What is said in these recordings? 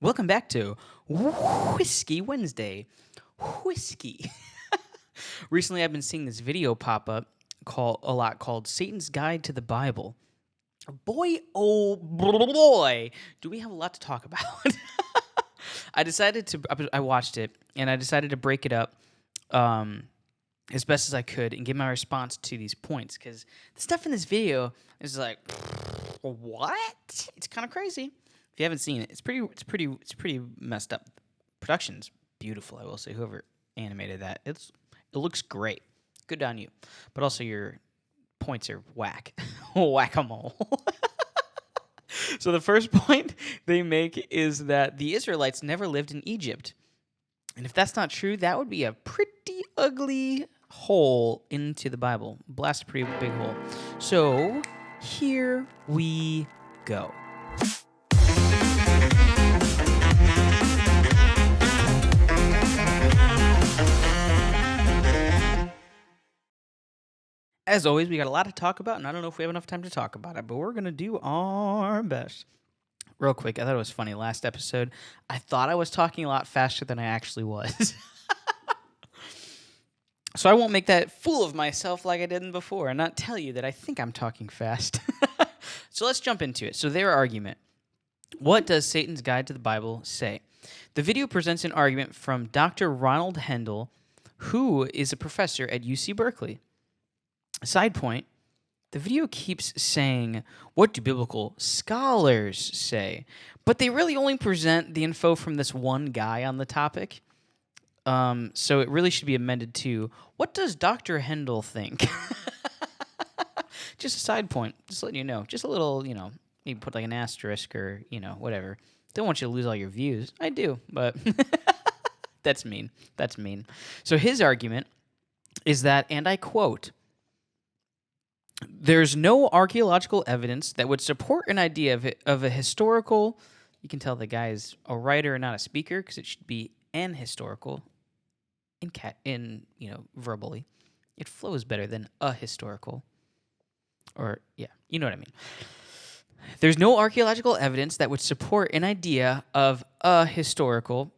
Welcome back to Whiskey Wednesday. Whiskey. Recently, I've been seeing this video pop up called Satan's Guide to the Bible. Boy, oh boy, do we have a lot to talk about. I watched it, and I decided to break it up as best as I could and give my response to these points, because the stuff in this video is like, what? It's kind of crazy. If you haven't seen it, it's pretty messed up. Production's beautiful, I will say. Whoever animated that, it looks great. Good on you. But also your points are whack. Whack-a-mole. So the first point they make is that the Israelites never lived in Egypt. And if that's not true, that would be a pretty ugly hole into the Bible. Blast a pretty big hole. So here we go. As always, we got a lot to talk about, and I don't know if we have enough time to talk about it, but we're going to do our best. Real quick, I thought it was funny. Last episode, I thought I was talking a lot faster than I actually was. So I won't make that fool of myself like I did before and not tell you that I think I'm talking fast. So let's jump into it. So their argument. What does Satan's Guide to the Bible say? The video presents an argument from Dr. Ronald Hendel, who is a professor at UC Berkeley. Side point, the video keeps saying, what do biblical scholars say? But they really only present the info from this one guy on the topic. So it really should be amended to, what does Dr. Hendel think? Just a side point, just letting you know. Just a little, maybe put like an asterisk or, whatever. Don't want you to lose all your views. I do, but that's mean. That's mean. So his argument is that, and I quote, there's no archaeological evidence that would support an idea of a historical. You can tell the guy is a writer, not a speaker, because it should be an historical. Verbally, it flows better than a historical. Or yeah, you know what I mean. There's no archaeological evidence that would support an idea of a historical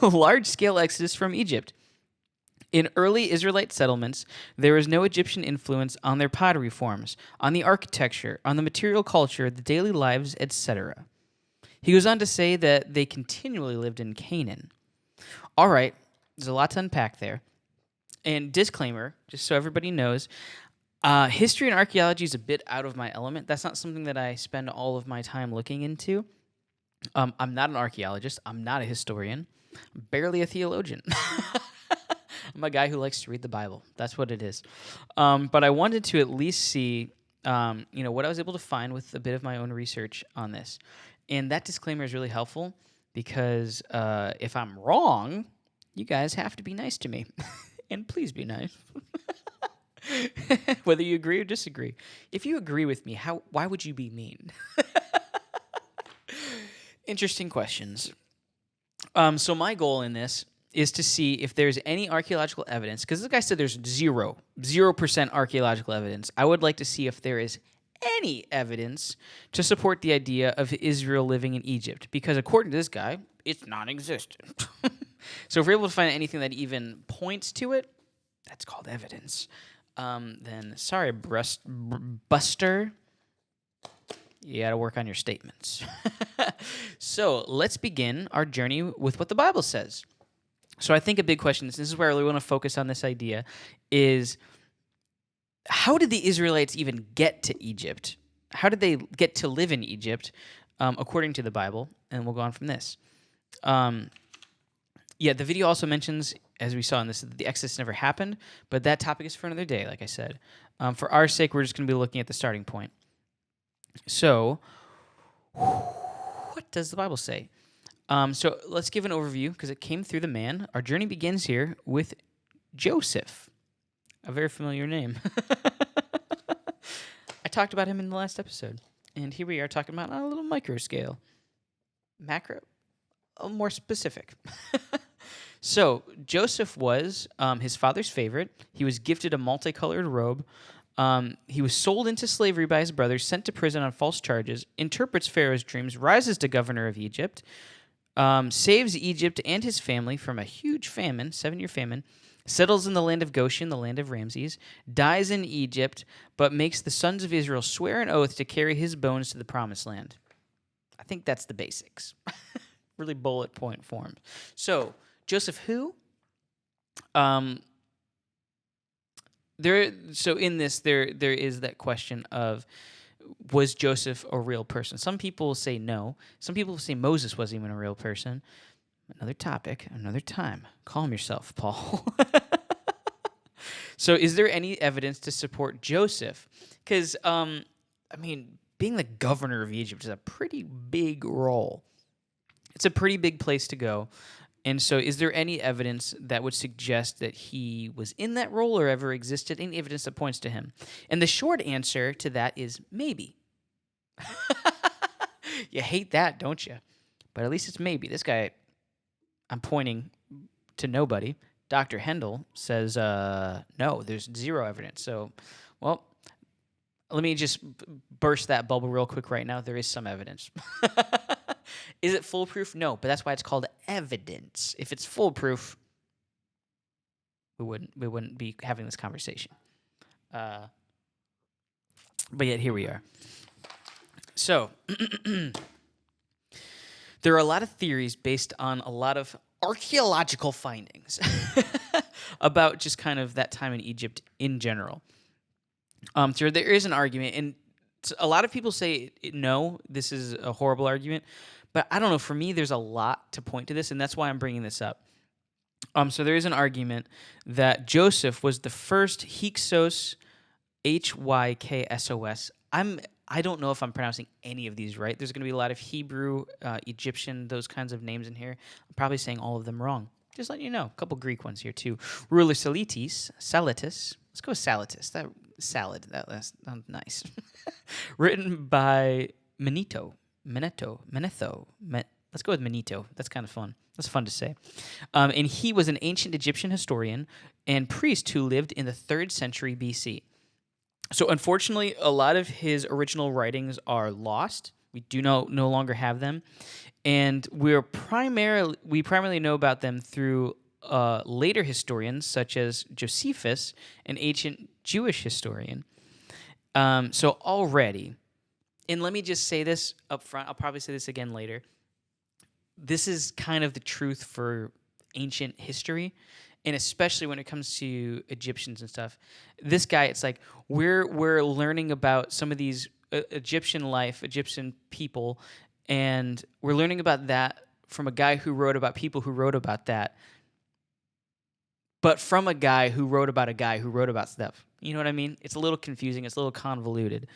large-scale exodus from Egypt. In early Israelite settlements, there was no Egyptian influence on their pottery forms, on the architecture, on the material culture, the daily lives, etc. He goes on to say that they continually lived in Canaan. All right, there's a lot to unpack there. And disclaimer, just so everybody knows, history and archaeology is a bit out of my element. That's not something that I spend all of my time looking into. I'm not an archaeologist. I'm not a historian. I'm barely a theologian. I'm a guy who likes to read the Bible. That's what it is. But I wanted to at least see, what I was able to find with a bit of my own research on this. And that disclaimer is really helpful because if I'm wrong, you guys have to be nice to me. And please be nice. Whether you agree or disagree. If you agree with me, why would you be mean? Interesting questions. So my goal in this is to see if there's any archaeological evidence, because this guy said there's 0% archaeological evidence. I would like to see if there is any evidence to support the idea of Israel living in Egypt, because according to this guy, it's non-existent. So if we're able to find anything that even points to it, that's called evidence. Then, sorry, Buster, you got to work on your statements. So let's begin our journey with what the Bible says. So I think a big question, this is where I really want to focus on this idea, is how did the Israelites even get to Egypt? How did they get to live in Egypt, according to the Bible? And we'll go on from this. The video also mentions, as we saw in this, that the Exodus never happened, but that topic is for another day, like I said. For our sake, we're just going to be looking at the starting point. So, what does the Bible say? So let's give an overview, because it came through the man. Our journey begins here with Joseph, a very familiar name. I talked about him in the last episode, and here we are talking about on a little micro scale. Macro, more specific. So Joseph was his father's favorite. He was gifted a multicolored robe. He was sold into slavery by his brothers, sent to prison on false charges, interprets Pharaoh's dreams, rises to governor of Egypt, saves Egypt and his family from a huge famine, 7-year famine, settles in the land of Goshen, the land of Ramses, dies in Egypt, but makes the sons of Israel swear an oath to carry his bones to the promised land. I think that's the basics. Really bullet point form. So, Joseph who? So in this, there is that question of, was Joseph a real person? Some people say no. Some people say Moses wasn't even a real person. Another topic, another time. Calm yourself, Paul. So is there any evidence to support Joseph? Because, being the governor of Egypt is a pretty big role. It's a pretty big place to go. And so is there any evidence that would suggest that he was in that role or ever existed? Any evidence that points to him? And the short answer to that is maybe. You hate that, don't you? But at least it's maybe. This guy, I'm pointing to nobody. Dr. Hendel says, no, there's zero evidence. So, well, let me just burst that bubble real quick right now. There is some evidence. Is it foolproof? No, but that's why it's called evidence. If it's foolproof, we wouldn't be having this conversation. But yet here we are. So there are a lot of theories based on a lot of archaeological findings about just kind of that time in Egypt in general. So there is an argument, and a lot of people say no, this is a horrible argument, but I don't know. For me, there's a lot to point to this, and that's why I'm bringing this up. So there is an argument that Joseph was the first Hyksos, Hyksos. I don't know if I'm pronouncing any of these right. There's going to be a lot of Hebrew, Egyptian, those kinds of names in here. I'm probably saying all of them wrong. Just letting you know. A couple Greek ones here too. Ruler Salatis. Let's go with Salatis. That sounds nice. Written by Manetho. Let's go with Manetho. That's kind of fun. That's fun to say. And he was an ancient Egyptian historian and priest who lived in the 3rd century BC. So unfortunately, a lot of his original writings are lost. We do no longer have them. And we primarily know about them through later historians such as Josephus, an ancient Jewish historian. So already, and let me just say this up front, I'll probably say this again later. This is kind of the truth for ancient history, and especially when it comes to Egyptians and stuff. This guy, it's like we're learning about some of these Egyptian life, Egyptian people, and we're learning about that from a guy who wrote about people who wrote about that, but from a guy who wrote about stuff. You know what I mean? It's a little confusing. It's a little convoluted.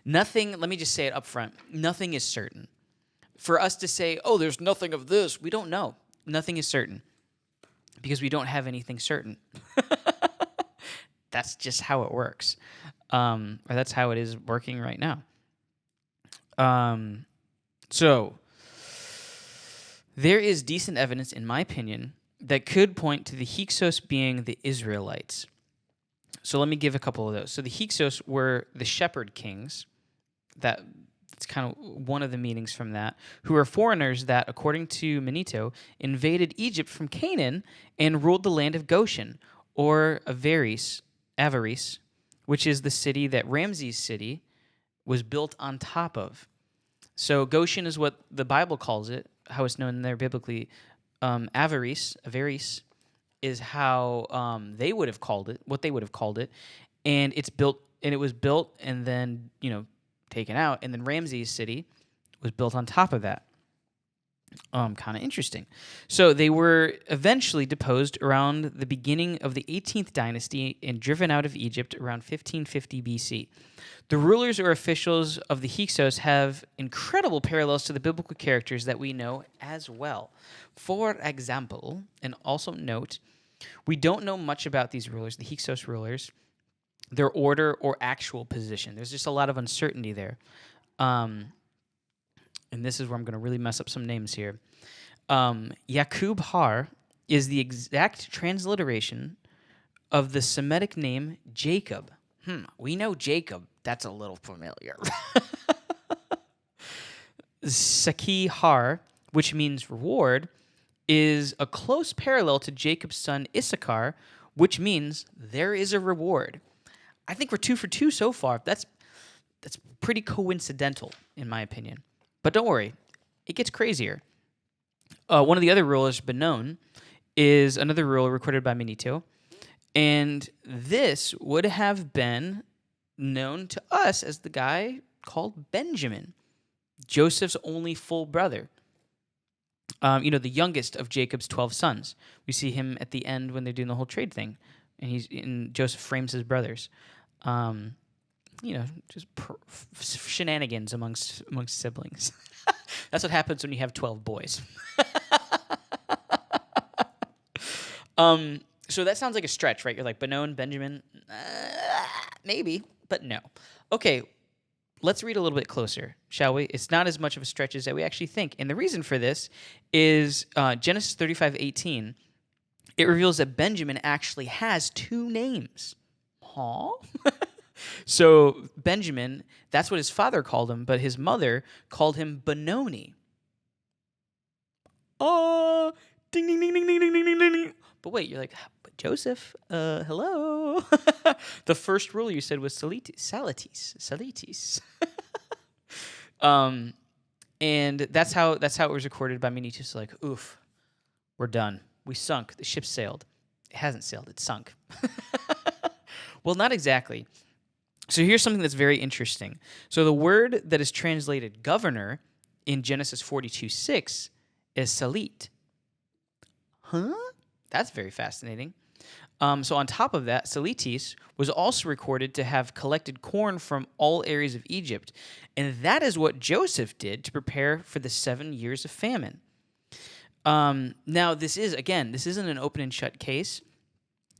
Nothing, let me just say it up front, nothing is certain. For us to say, oh, there's nothing of this, we don't know. Nothing is certain because we don't have anything certain. That's just how it works. Or that's how it is working right now. So there is decent evidence, in my opinion, that could point to the Hyksos being the Israelites. So let me give a couple of those. So the Hyksos were the shepherd kings. That's kind of one of the meanings from that, who are foreigners that, according to Manetho, invaded Egypt from Canaan and ruled the land of Goshen, or Avaris, which is the city that Ramses' city was built on top of. So Goshen is what the Bible calls it, how it's known there biblically. Avaris is how they would have called it, what they would have called it, and it was built and then taken out, and then Ramses' city was built on top of that. Kind of interesting. So they were eventually deposed around the beginning of the 18th dynasty and driven out of Egypt around 1550 BC. The rulers or officials of the Hyksos have incredible parallels to the biblical characters that we know as well. For example, and also note, we don't know much about these rulers, the Hyksos rulers, their order or actual position. There's just a lot of uncertainty there. And this is where I'm going to really mess up some names here. Yaqub Har is the exact transliteration of the Semitic name Jacob. We know Jacob. That's a little familiar. Sakihar, which means reward, is a close parallel to Jacob's son Issachar, which means there is a reward. I think we're 2 for 2 so far. That's pretty coincidental, in my opinion. But don't worry, it gets crazier. One of the other rulers, Benoni, is another ruler recorded by Manito, and this would have been known to us as the guy called Benjamin, Joseph's only full brother. The youngest of Jacob's 12 sons. We see him at the end when they're doing the whole trade thing, and Joseph frames his brothers. Just shenanigans amongst siblings. That's what happens when you have 12 boys. So that sounds like a stretch, right? You're like, Benoni, Benjamin, maybe, but no. Okay, let's read a little bit closer, shall we? It's not as much of a stretch as that we actually think. And the reason for this is Genesis 35:18. It reveals that Benjamin actually has 2 names. Huh? So Benjamin, that's what his father called him, but his mother called him Benoni. Oh, ding, ding, ding, ding, ding, ding, ding, ding, ding. But wait, you're like, but Joseph, hello. The first ruler you said was Salitis. And that's how it was recorded by Manito. So like, oof, we're done. We sunk. The ship sailed. It hasn't sailed. It's sunk. Well, not exactly. So here's something that's very interesting. So the word that is translated governor in Genesis 42:6 is salit. Huh? That's very fascinating. So on top of that, Salitis was also recorded to have collected corn from all areas of Egypt. And that is what Joseph did to prepare for the 7 years of famine. Now, this isn't an open and shut case,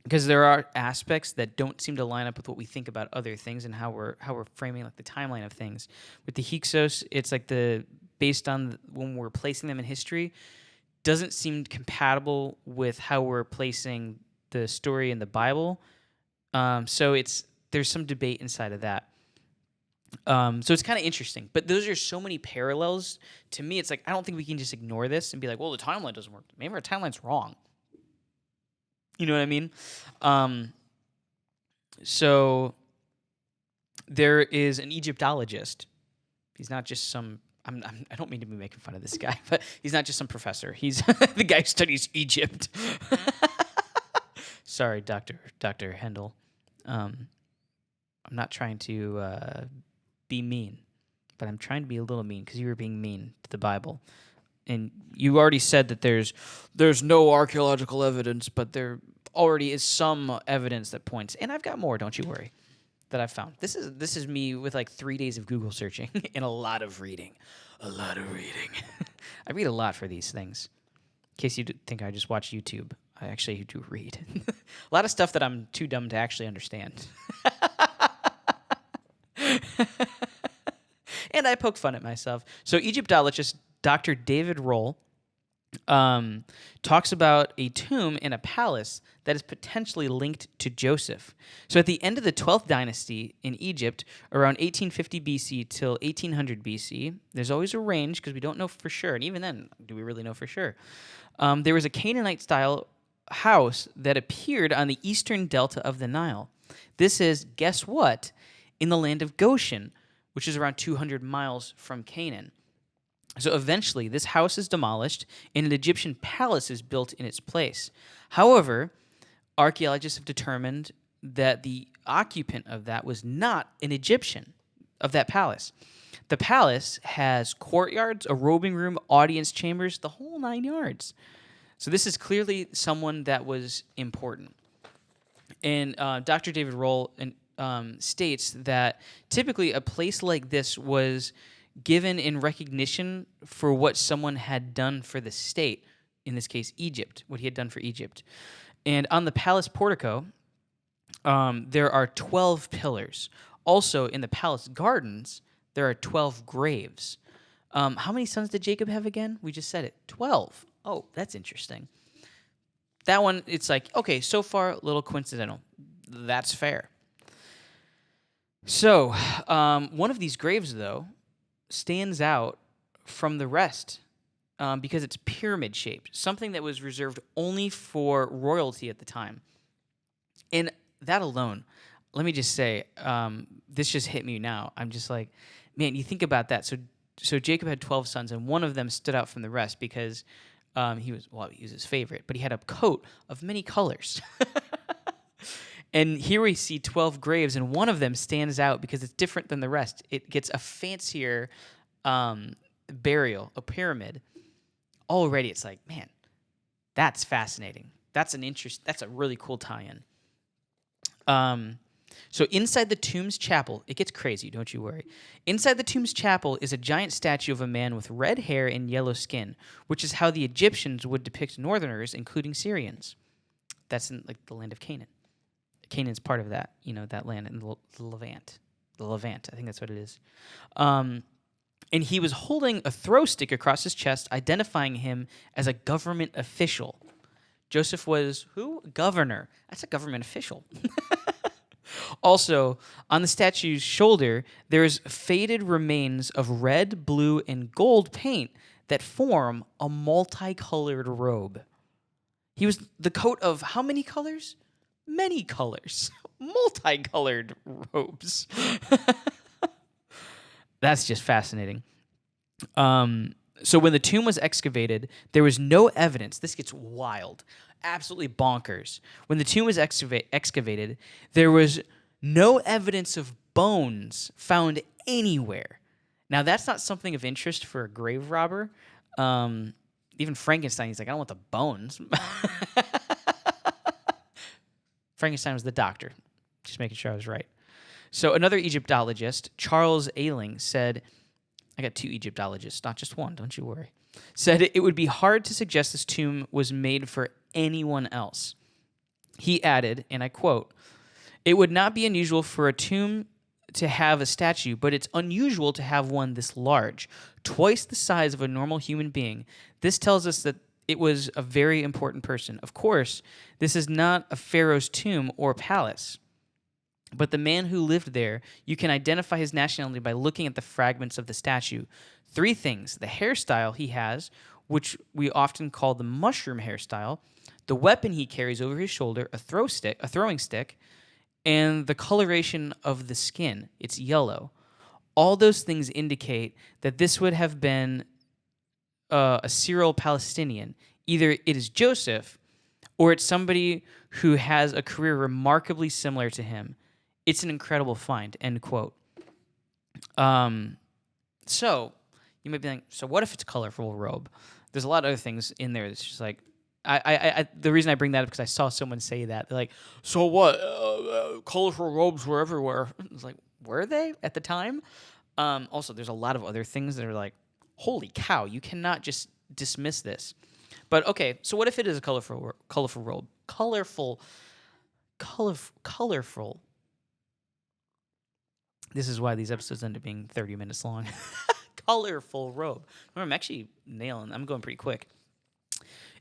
because there are aspects that don't seem to line up with what we think about other things and how we're framing like the timeline of things. With the Hyksos, it's like based on when we're placing them in history, doesn't seem compatible with how we're placing the story in the Bible. So there's some debate inside of that. So it's kind of interesting. But those are so many parallels. To me, it's like, I don't think we can just ignore this and be like, well, the timeline doesn't work. Maybe our timeline's wrong. You know what I mean? So there is an Egyptologist. He's not just some... I don't mean to be making fun of this guy, but he's not just some professor. He's the guy who studies Egypt. Sorry, Dr. Hendel. I'm not trying to be mean, but I'm trying to be a little mean because you were being mean to the Bible. And you already said that there's no archaeological evidence, but there already is some evidence that points. And I've got more, don't you worry, that I've found. This is me with like 3 days of Google searching and a lot of reading. I read a lot for these things. In case you think I just watch YouTube, I actually do read. A lot of stuff that I'm too dumb to actually understand. And I poke fun at myself. So Egyptologist Dr. David Roll talks about a tomb in a palace that is potentially linked to Joseph. So at the end of the 12th dynasty in Egypt, around 1850 BC till 1800 BC, there's always a range because we don't know for sure. And even then, do we really know for sure? There was a Canaanite-style house that appeared on the eastern delta of the Nile. This is, guess what, in the land of Goshen, which is around 200 miles from Canaan. So eventually, this house is demolished, and an Egyptian palace is built in its place. However, archaeologists have determined that the occupant of that was not an Egyptian of that palace. The palace has courtyards, a robing room, audience chambers, the whole 9 yards. So this is clearly someone that was important. And Dr. David Roll states that typically a place like this was given in recognition for what someone had done for the state, in this case, Egypt, what he had done for Egypt. And on the palace portico, there are 12 pillars. Also, in the palace gardens, there are 12 graves. How many sons did Jacob have again? We just said it. 12. Oh, that's interesting. That one, it's like, okay, so far, a little coincidental. That's fair. So, one of these graves, though, stands out from the rest because it's pyramid shaped, something that was reserved only for royalty at the time. And that alone, let me just say, this just hit me now. I'm just like, man, you think about that. So Jacob had 12 sons, and one of them stood out from the rest because he was his favorite, but he had a coat of many colors. And here we see 12 graves, and one of them stands out because it's different than the rest. It gets a fancier burial, a pyramid. Already, it's like, man, that's fascinating. That's a really cool tie-in. So inside the tomb's chapel, it gets crazy, don't you worry. Inside the tomb's chapel is a giant statue of a man with red hair and yellow skin, which is how the Egyptians would depict northerners, including Syrians. That's in like the land of Canaan. Canaan's part of that, that land in the Levant. The Levant, I think that's what it is. And he was holding a throw stick across his chest, identifying him as a government official. Joseph was who? Governor. That's a government official. Also, on the statue's shoulder, there's faded remains of red, blue, and gold paint that form a multicolored robe. He was the coat of how many colors? Many colors. Multicolored robes. That's just fascinating. So when the tomb was excavated, there was no evidence. This gets wild. Absolutely bonkers. When the tomb was excavated, there was no evidence of bones found anywhere. Now, that's not something of interest for a grave robber. Even Frankenstein, he's like, I don't want the bones. Frankenstein was the doctor. Just making sure I was right. So another Egyptologist, Charles Ayling, said, I got two Egyptologists, not just one, don't you worry, said it would be hard to suggest this tomb was made for anyone else. He added, and I quote, "It would not be unusual for a tomb to have a statue, but it's unusual to have one this large, twice the size of a normal human being. This tells us that it was a very important person. Of course, this is not a pharaoh's tomb or palace, but the man who lived there, you can identify his nationality by looking at the fragments of the statue. Three things: the hairstyle he has, which we often call the mushroom hairstyle, the weapon he carries over his shoulder, a throwing stick, and the coloration of the skin. It's yellow. All those things indicate that this would have been a Syro-Palestinian. Either it is Joseph, or it's somebody who has a career remarkably similar to him. It's an incredible find," end quote. So you might be like, so what if it's a colorful robe? There's a lot of other things in there that's just like, the reason I bring that up because I saw someone say that. They're like, so what? Colorful robes were everywhere. It's like, were they at the time? Also, there's a lot of other things that are like, holy cow, you cannot just dismiss this. But okay, so what if it is a colorful robe? Colorful. This is why these episodes end up being 30 minutes long. Colorful robe. I'm actually I'm going pretty quick.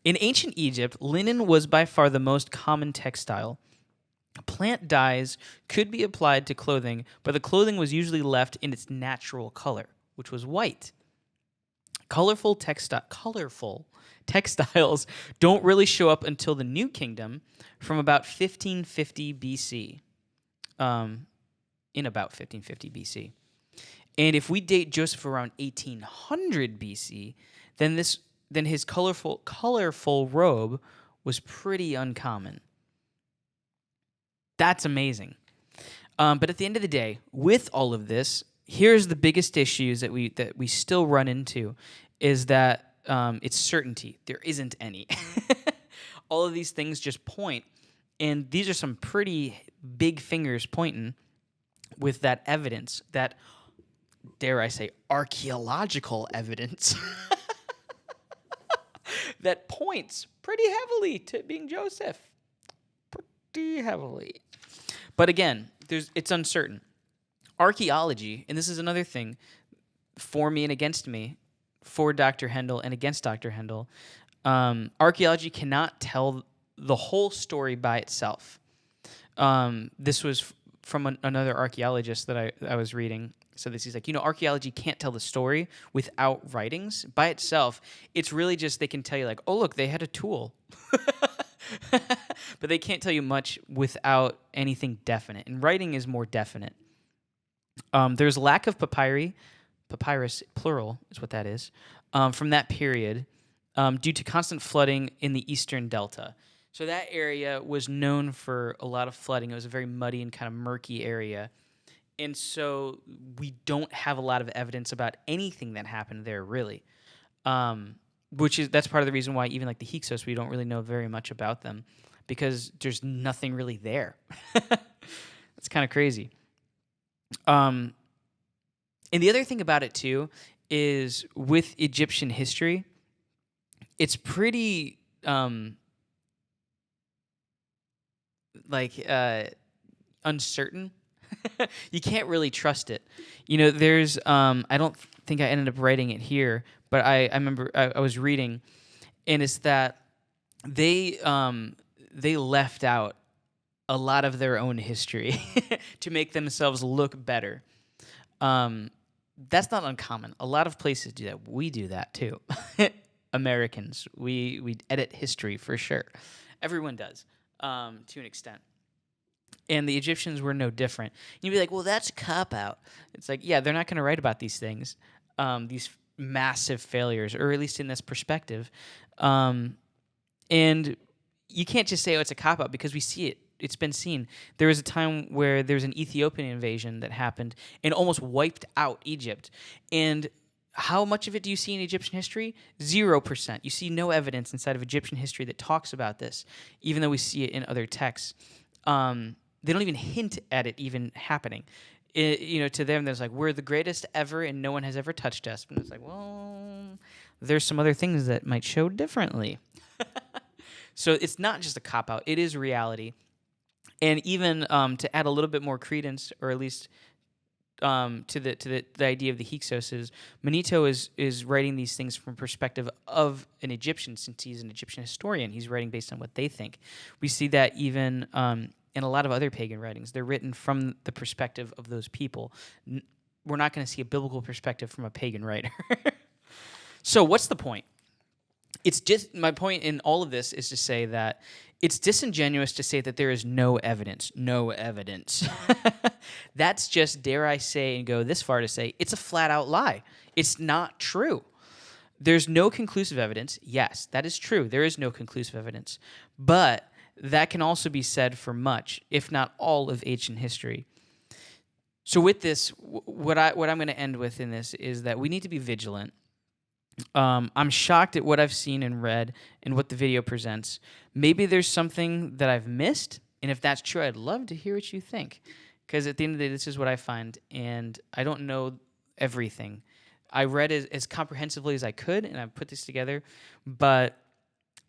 In ancient Egypt, linen was by far the most common textile. Plant dyes could be applied to clothing, but the clothing was usually left in its natural color, which was white. Colorful textiles don't really show up until the New Kingdom from about 1550 BC. In about 1550 BC. And if we date Joseph around 1800 BC, then his colorful robe was pretty uncommon. That's amazing. But at the end of the day, with all of this, here's the biggest issues that we still run into is that it's certainty. There isn't any. All of these things just point, and these are some pretty big fingers pointing with that evidence, that, dare I say, archaeological evidence that points pretty heavily to being Joseph. Pretty heavily. But again, it's uncertain. Archaeology, and this is another thing, for me and against me, for Dr. Hendel and against Dr. Hendel, archaeology cannot tell the whole story by itself. This was from another archaeologist that I was reading. So this he's like, archaeology can't tell the story without writings by itself. It's really just they can tell you like, oh look, they had a tool, but they can't tell you much without anything definite. And writing is more definite. There's lack of papyrus plural is what that is, from that period, due to constant flooding in the eastern delta. So that area was known for a lot of flooding. It was a very muddy and kind of murky area. And so we don't have a lot of evidence about anything that happened there, really. That's part of the reason why even like the Hyksos, we don't really know very much about them, because there's nothing really there. It's kind of crazy. And the other thing about it too is with Egyptian history, it's pretty uncertain. You can't really trust it. There's I don't think I ended up writing it here, but I remember I was reading, and it's that they left out a lot of their own history to make themselves look better. That's not uncommon. A lot of places do that. We do that too. Americans, we edit history for sure. Everyone does, to an extent. And the Egyptians were no different. You'd be like, well, that's a cop-out. It's like, yeah, they're not going to write about these things, these massive failures, or at least in this perspective. And you can't just say, oh, it's a cop-out, because we see it. It's been seen. There was a time where there was an Ethiopian invasion that happened and almost wiped out Egypt. And how much of it do you see in Egyptian history? 0%. You see no evidence inside of Egyptian history that talks about this, even though we see it in other texts. They don't even hint at it even happening. To them, there's like, we're the greatest ever and no one has ever touched us. And it's like, well, there's some other things that might show differently. So it's not just a cop-out. It is reality. And even to add a little bit more credence, or at least to the idea of the Hyksos, is Manito is writing these things from perspective of an Egyptian, since he's an Egyptian historian. He's writing based on what they think. We see that even in a lot of other pagan writings. They're written from the perspective of those people. We're not going to see a biblical perspective from a pagan writer. So what's the point? It's just, my point in all of this is to say that it's disingenuous to say that there is no evidence. No evidence. That's just, dare I say, and go this far to say, it's a flat-out lie. It's not true. There's no conclusive evidence. Yes, that is true. There is no conclusive evidence. But that can also be said for much, if not all, of ancient history. So with this, what I'm going to end with in this is that we need to be vigilant. I'm shocked at what I've seen and read and what the video presents. Maybe there's something that I've missed, and if that's true, I'd love to hear what you think. Because at the end of the day, this is what I find, and I don't know everything. I read as comprehensively as I could, and I put this together, but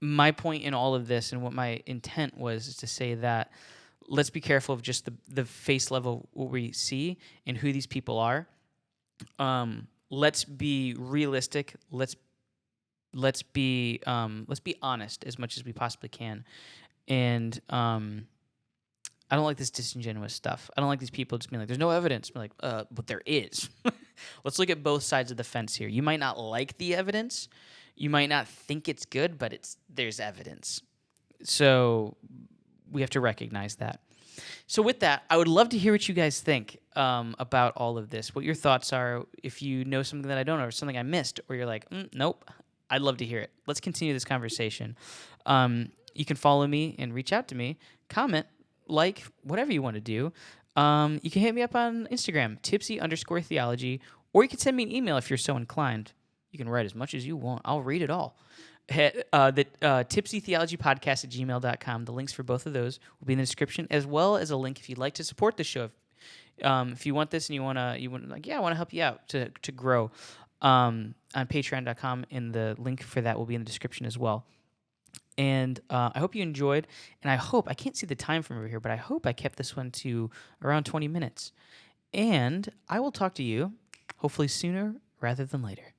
my point in all of this and what my intent was is to say that let's be careful of just the face level what we see and who these people are. Let's be realistic. Let's be honest as much as we possibly can. And I don't like this disingenuous stuff. I don't like these people just being like, "There's no evidence." I'm like, but there is. Let's look at both sides of the fence here. You might not like the evidence. You might not think it's good, but there's evidence. So we have to recognize that. So with that, I would love to hear what you guys think about all of this, what your thoughts are, if you know something that I don't know or something I missed, or you're like, nope, I'd love to hear it. Let's continue this conversation. You can follow me and reach out to me, comment, like, whatever you want to do. You can hit me up on Instagram, Tipsy_Theology, or you can send me an email if you're so inclined. You can write as much as you want. I'll read it all. The tipsytheologypodcast@gmail.com. The links for both of those will be in the description, as well as a link if you'd like to support the show. If you want this and you want I want to help you out to grow, on patreon.com, and the link for that will be in the description as well. And I hope you enjoyed, and I can't see the time from over here, but I hope I kept this one to around 20 minutes. And I will talk to you hopefully sooner rather than later.